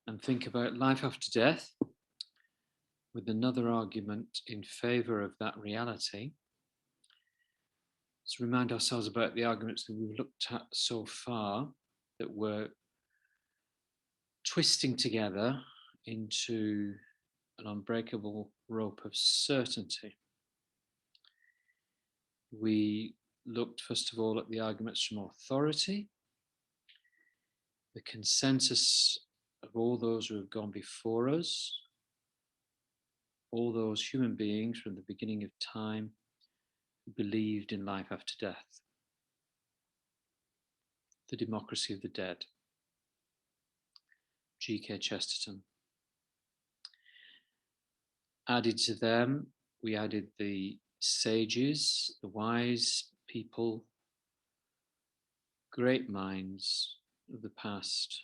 and think about life after death with another argument in favour of that reality. Let's remind ourselves about the arguments that we've looked at so far that were twisting together into an unbreakable rope of certainty. We looked, first of all, at the arguments from authority, the consensus of all those who have gone before us, all those human beings from the beginning of time who believed in life after death, the democracy of the dead, G.K. Chesterton. Added to them, we added the sages, the wise people, great minds of the past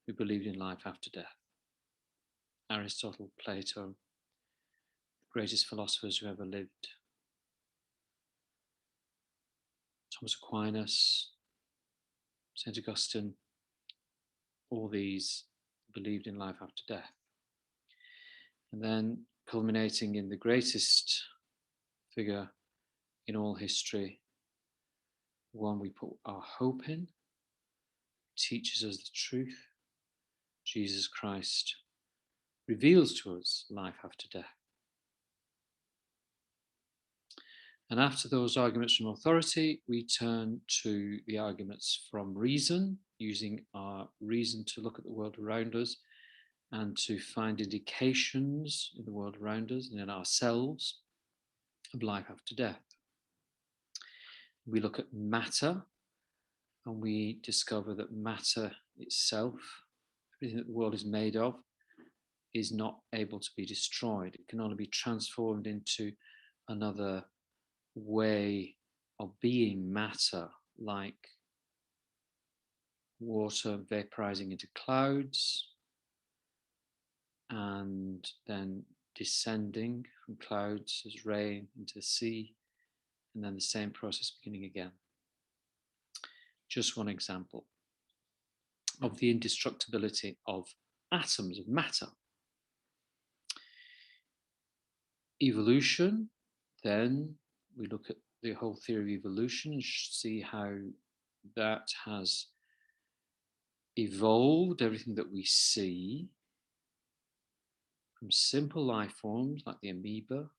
who believed in life after death. Aristotle, Plato, the greatest philosophers who ever lived. Thomas Aquinas, St. Augustine, all these believed in life after death. And then culminating in the greatest figure in all history, one we put our hope in, teaches us the truth. Jesus Christ reveals to us life after death. And after those arguments from authority, we turn to the arguments from reason, using our reason to look at the world around us and to find indications in the world around us and in ourselves of life after death. We look at matter and we discover that matter itself, everything that the world is made of, is not able to be destroyed. It can only be transformed into another way of being matter, like water vaporizing into clouds and then descending from clouds as rain into the sea, and then the same process beginning again. Just one example of the indestructibility of atoms, of matter. Evolution, then we look at the whole theory of evolution and see how that has evolved everything that we see from simple life forms like the amoeba,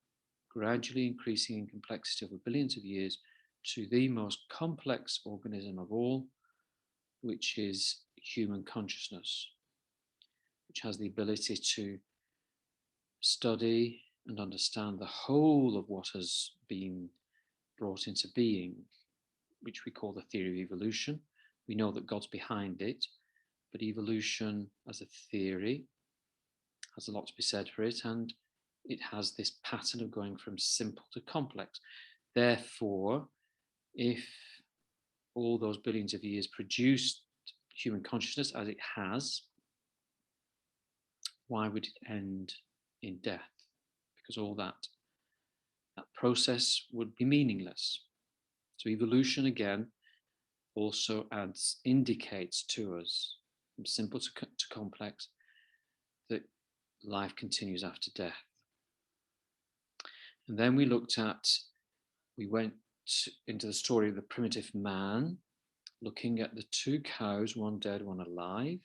gradually increasing in complexity over billions of years, to the most complex organism of all, which is human consciousness, which has the ability to study and understand the whole of what has been brought into being, which we call the theory of evolution. We know that God's behind it, but evolution as a theory has a lot to be said for it, and it has this pattern of going from simple to complex. Therefore, if all those billions of years produced human consciousness as it has, why would it end in death? Because all that process would be meaningless. So evolution, again, also indicates to us, from simple to complex, that life continues after death. And then we went into the story of the primitive man, looking at the two cows, one dead, one alive,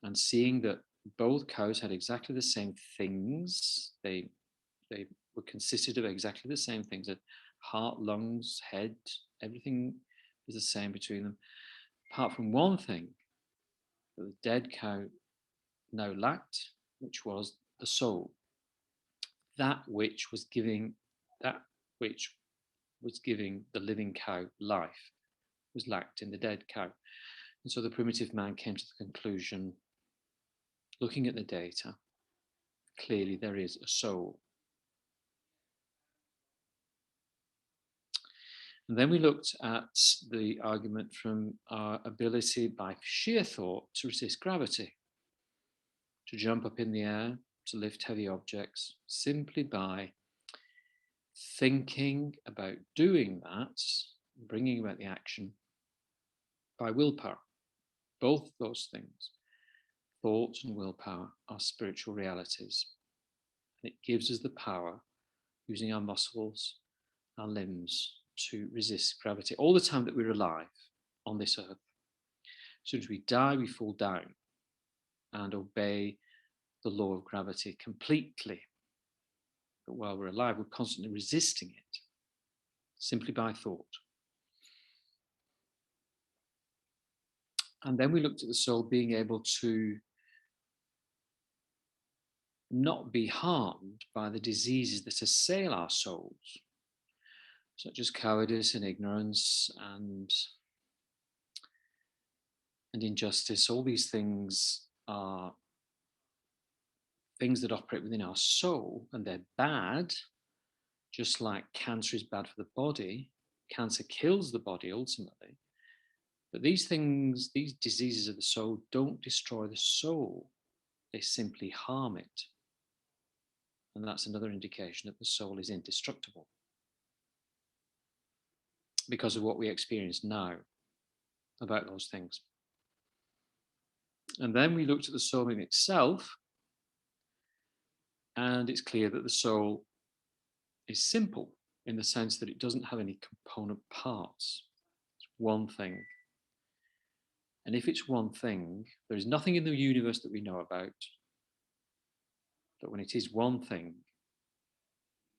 and seeing that both cows had exactly the same things. They were consisted of exactly the same things: that heart, lungs, head, everything was the same between them, apart from one thing that the dead cow now lacked, which was the soul. That which was giving the living cow life was lacked in the dead cow. And so the primitive man came to the conclusion, looking at the data, clearly there is a soul. And then we looked at the argument from our ability by sheer thought to resist gravity, to jump up in the air, to lift heavy objects, simply by thinking about doing that, bringing about the action by willpower. Both those things thought and willpower are spiritual realities. And it gives us the power, using our muscles, our limbs, to resist gravity all the time that we're alive on this earth. As soon as we die, we fall down and obey the law of gravity completely. But while we're alive, we're constantly resisting it simply by thought. And then we looked at the soul being able to not be harmed by the diseases that assail our souls, such as cowardice and ignorance and injustice. All these things are things that operate within our soul, and they're bad, just like cancer is bad for the body. Cancer kills the body ultimately. But these things, these diseases of the soul, don't destroy the soul. They simply harm it. And that's another indication that the soul is indestructible because of what we experience now about those things. And then we looked at the soul in itself, and it's clear that the soul is simple in the sense that it doesn't have any component parts. It's one thing. And if it's one thing, there is nothing in the universe that we know about, but when it is one thing,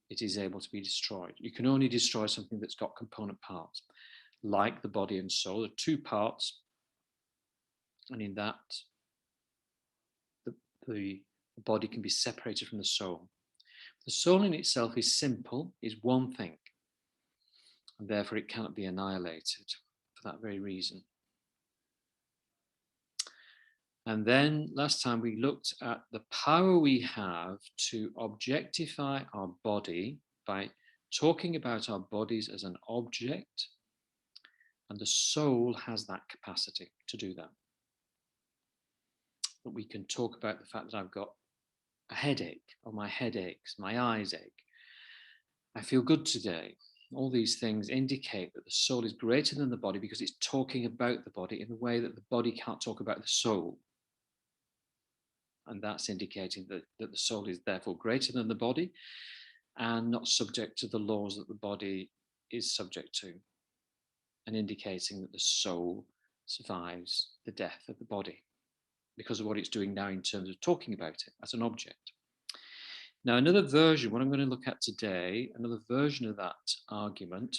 it is able to be destroyed. You can only destroy something that's got component parts, like the body and soul. There are two parts, and in that, the body can be separated from the soul. The soul in itself is simple, is one thing, and therefore it cannot be annihilated for that very reason. And then last time we looked at the power we have to objectify our body by talking about our bodies as an object, and the soul has that capacity to do that. That we can talk about the fact that I've got a headache, or my head aches, my eyes ache, I feel good today. All these things indicate that the soul is greater than the body because it's talking about the body in the way that the body can't talk about the soul. And that's indicating that the soul is therefore greater than the body and not subject to the laws that the body is subject to, and indicating that the soul survives the death of the body because of what it's doing now in terms of talking about it as an object. Now, another version, what I'm going to look at today, another version of that argument,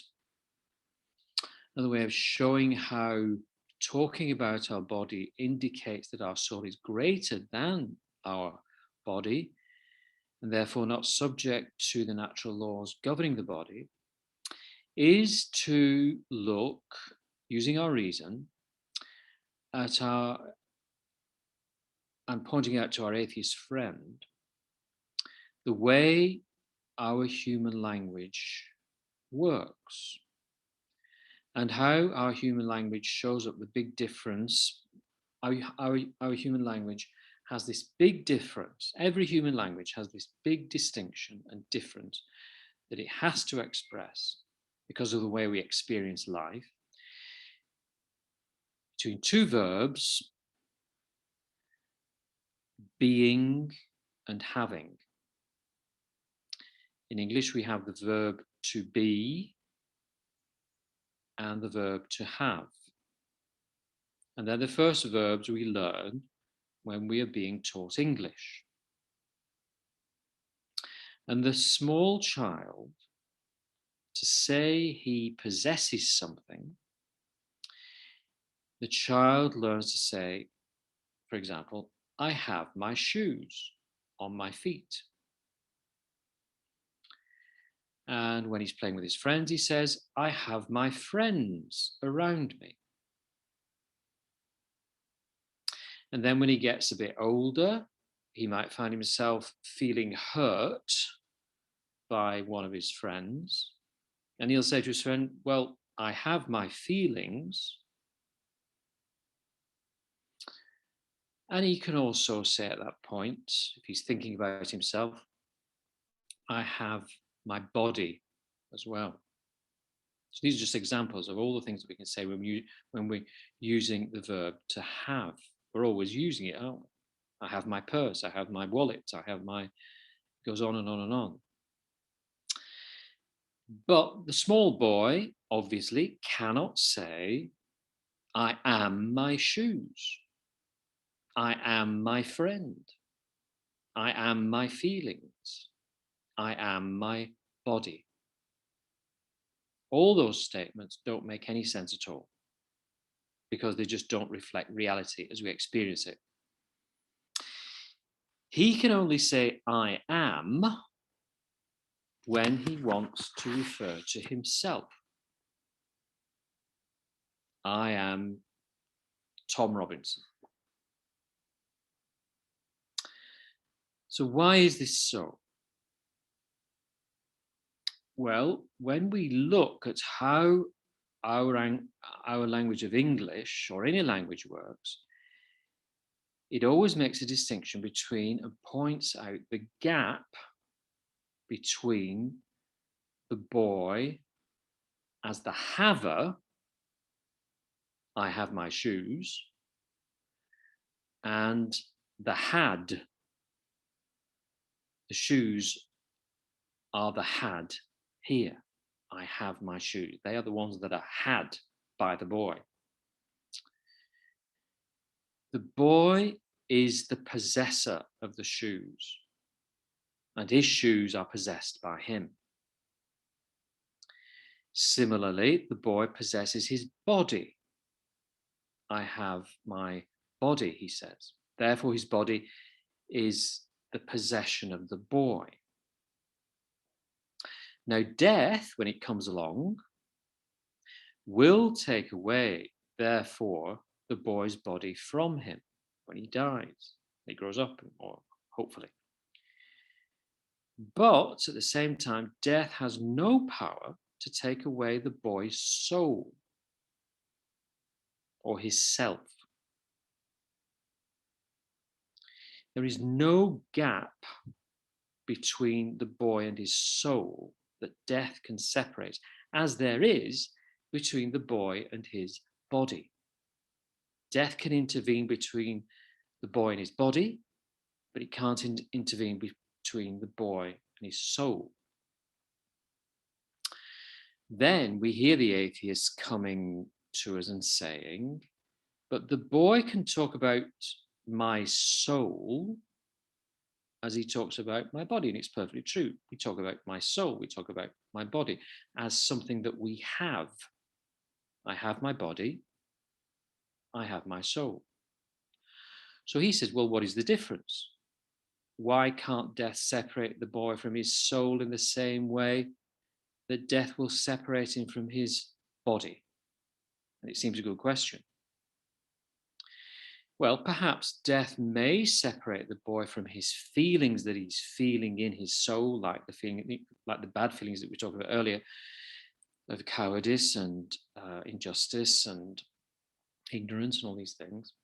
another way of showing how talking about our body indicates that our soul is greater than our body and therefore not subject to the natural laws governing the body, is to look, using our reason, at our, and pointing out to our atheist friend, the way our human language works and how our human language shows up the big difference. Our human language has this big difference. Every human language has this big distinction and difference that it has to express because of the way we experience life between two verbs, being and having. In English, we have the verb to be and the verb to have. And they're the first verbs we learn when we are being taught English. And the small child, to say he possesses something, the child learns to say, for example, I have my shoes on my feet. And when he's playing with his friends, he says, I have my friends around me. And then when he gets a bit older, he might find himself feeling hurt by one of his friends. And he'll say to his friend, well, I have my feelings. And he can also say at that point, if he's thinking about himself, I have my body as well. So these are just examples of all the things that we can say when we're using the verb to have. We're always using it, aren't we? I have my purse, I have my wallet, I have my, goes on and on and on. But the small boy obviously cannot say, I am my shoes, I am my friend, I am my feelings, I am my body. All those statements don't make any sense at all because they just don't reflect reality as we experience it. He can only say, I am, when he wants to refer to himself. I am Tom Robinson. So why is this so? Well, when we look at how our language of English or any language works, it always makes a distinction between and points out the gap between the boy as the haver, I have my shoes, and the had, the shoes are the had here. I have my shoes. They are the ones that are had by the boy. The boy is the possessor of the shoes, and his shoes are possessed by him. Similarly, the boy possesses his body. I have my body, he says. Therefore, his body is the possession of the boy. Now, death, when it comes along, will take away, therefore, the boy's body from him when he dies, he grows up, or hopefully. But at the same time, death has no power to take away the boy's soul or his self. There is no gap between the boy and his soul that death can separate, as there is between the boy and his body. Death can intervene between the boy and his body, but it can't intervene between the boy and his soul. Then we hear the atheists coming to us and saying, but the boy can talk about my soul as he talks about my body, and it's perfectly true. We talk about my soul, we talk about my body as something that we have. I have my body, I have my soul. So he says, well, what is the difference? Why can't death separate the boy from his soul in the same way that death will separate him from his body? And it seems a good question. Well, perhaps death may separate the boy from his feelings that he's feeling in his soul, like the bad feelings that we talked about earlier, of cowardice and injustice and ignorance and all these things,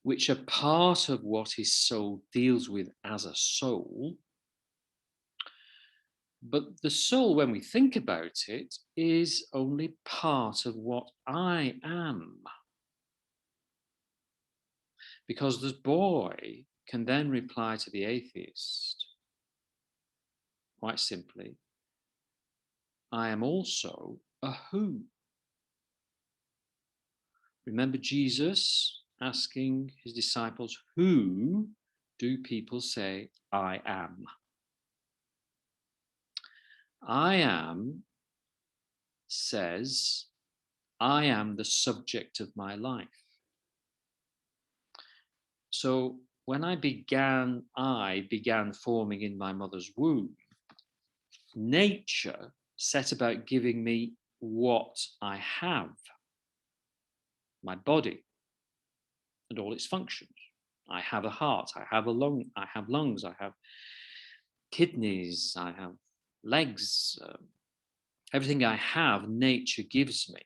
which are part of what his soul deals with as a soul. But the soul, when we think about it, is only part of what I am. Because the boy can then reply to the atheist, quite simply, I am also a who. Remember Jesus asking his disciples, who do people say I am? I am says, I am the subject of my life. So when I began forming in my mother's womb, nature set about giving me what I have, my body and all its functions. I have a heart, I have I have lungs, I have kidneys, I have legs. Everything I have, nature gives me.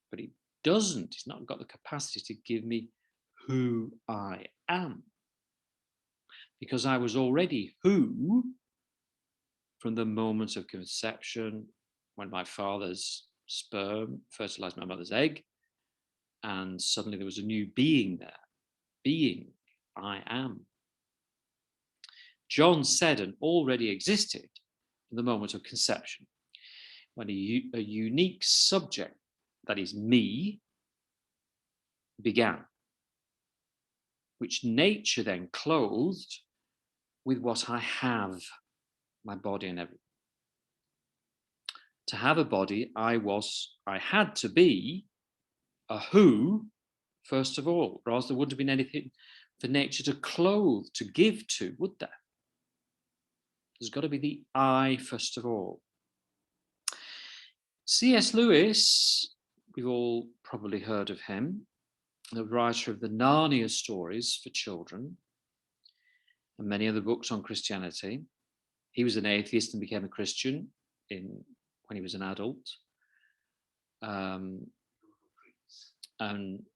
But it doesn't, it's not got the capacity to give me who I am. Because I was already who from the moment of conception, when my father's sperm fertilized my mother's egg, and suddenly there was a new being there. Being, I am. John Seddon already existed in the moment of conception, when a unique subject, that is me, began, which nature then clothed with what I have, my body and everything. To have a body, I had to be a who, first of all, or else there wouldn't have been anything for nature to clothe, to give to, would there? There's got to be the I, first of all. C.S. Lewis, we've all probably heard of him, the writer of the Narnia stories for children and many other books on Christianity. He was an atheist and became a Christian when he was an adult. And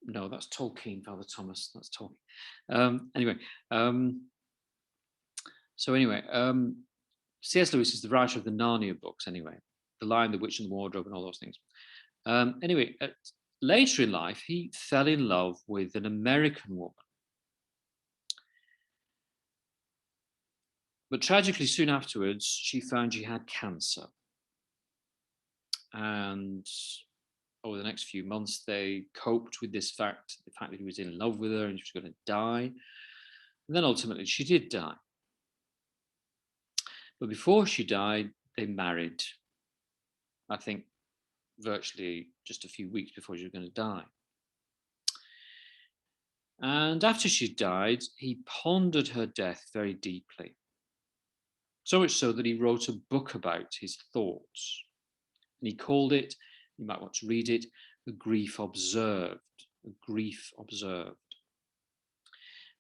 no, that's Tolkien, Father Thomas. That's Tolkien. C.S. Lewis is the writer of the Narnia books. Anyway, The Lion, the Witch, and the Wardrobe, and all those things. Later in life, he fell in love with an American woman. But tragically, soon afterwards, she found she had cancer. And over the next few months, they coped with the fact that he was in love with her and she was going to die. And then ultimately, she did die. But before she died, they married, I think, virtually just a few weeks before she was going to die. And after she died, he pondered her death very deeply. So much so that he wrote a book about his thoughts. And he called it, you might want to read it, The Grief Observed. A Grief Observed.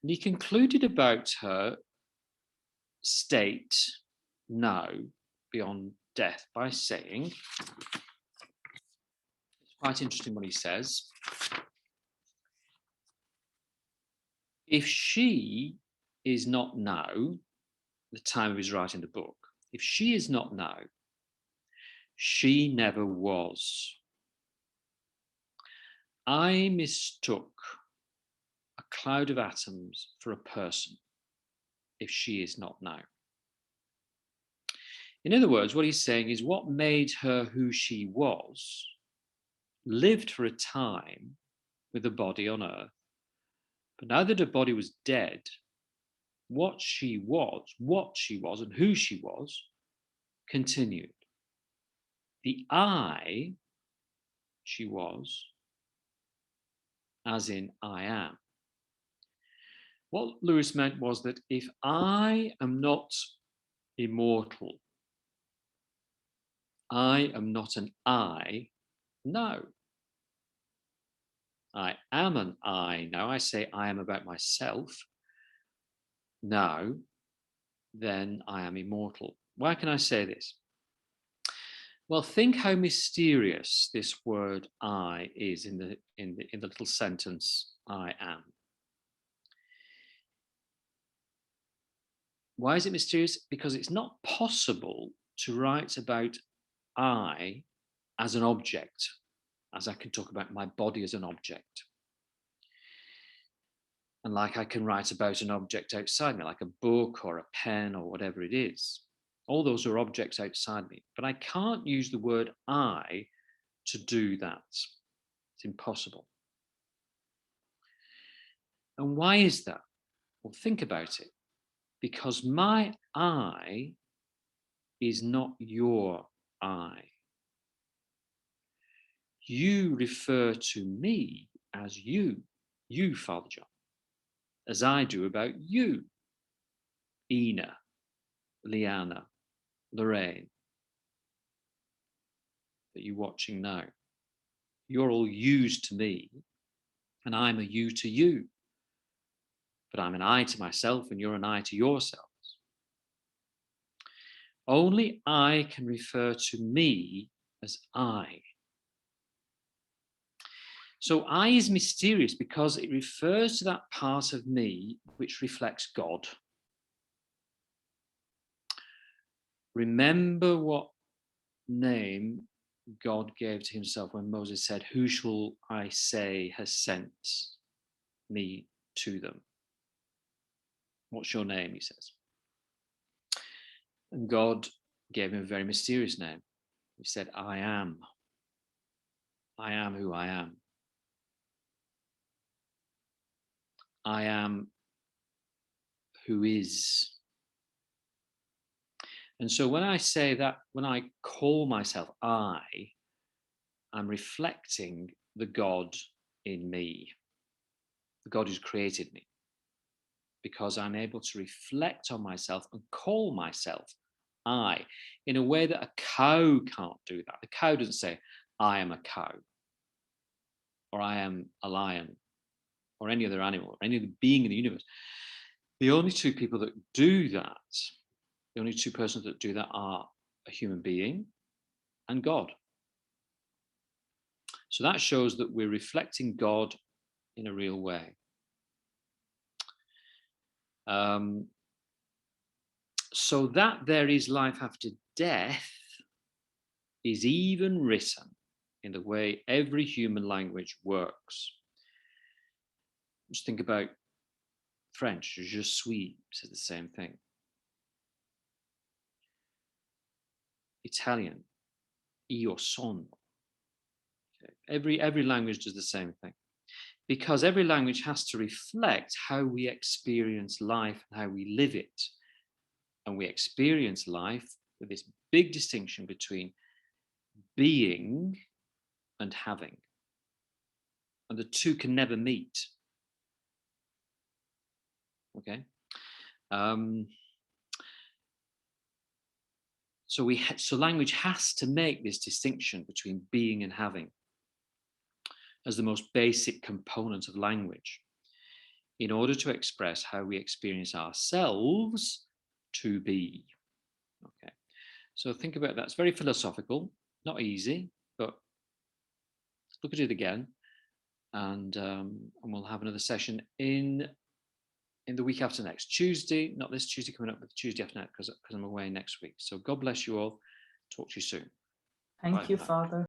And he concluded about her state now, beyond death, by saying, it's quite interesting what he says, if she is not now, the time of his writing the book, if she is not now, she never was. I mistook a cloud of atoms for a person, if she is not now. In other words, what he's saying is what made her who she was lived for a time with a body on earth, but now that her body was dead, what she was and who she was continued. The I she was, as in I am. What Lewis meant was that if I am not immortal, I am not an I now. I am an I now. I say I am about myself now, then I am immortal. Why can I say this? Well, think how mysterious this word I is in the little sentence I am. Why is it mysterious? Because it's not possible to write about I as an object, as I can talk about my body as an object. And like I can write about an object outside me, like a book or a pen or whatever it is. All those are objects outside me. But I can't use the word I to do that. It's impossible. And why is that? Well, think about it. Because my I is not your I. You refer to me as you, Father John, as I do about you, Ina, Liana, Lorraine, that you're watching now. You're all yous to me, and I'm a you to you. But I'm an I to myself, and you're an I to yourselves. Only I can refer to me as I. So I is mysterious because it refers to that part of me which reflects God. Remember what name God gave to himself when Moses said, "Who shall I say has sent me to them? What's your name?" he says. And God gave him a very mysterious name. He said, "I am. I am who I am. I am who is." And so when I say that, when I call myself I'm reflecting the God in me, the God who's created me, because I'm able to reflect on myself and call myself I in a way that a cow can't do that. The cow doesn't say, "I am a cow," or "I am a lion," or any other animal, or any other being in the universe. The only two people that do that, the only two persons that do that are a human being and God. So that shows that we're reflecting God in a real way. So that there is life after death is even written in the way every human language works. Just think about French. Je suis says the same thing. Italian, io sono. Okay. Every language does the same thing, because every language has to reflect how we experience life and how we live it. And we experience life with this big distinction between being and having. And the two can never meet. Okay. So language has to make this distinction between being and having as the most basic component of language in order to express how we experience ourselves to be. Okay. So think about that. It's very philosophical, not easy, but look at it again, and we'll have another session in the week after next. Tuesday, not this Tuesday coming up, but the Tuesday after next, because I'm away next week. So God bless you all. Talk to you soon. Thank you, Father.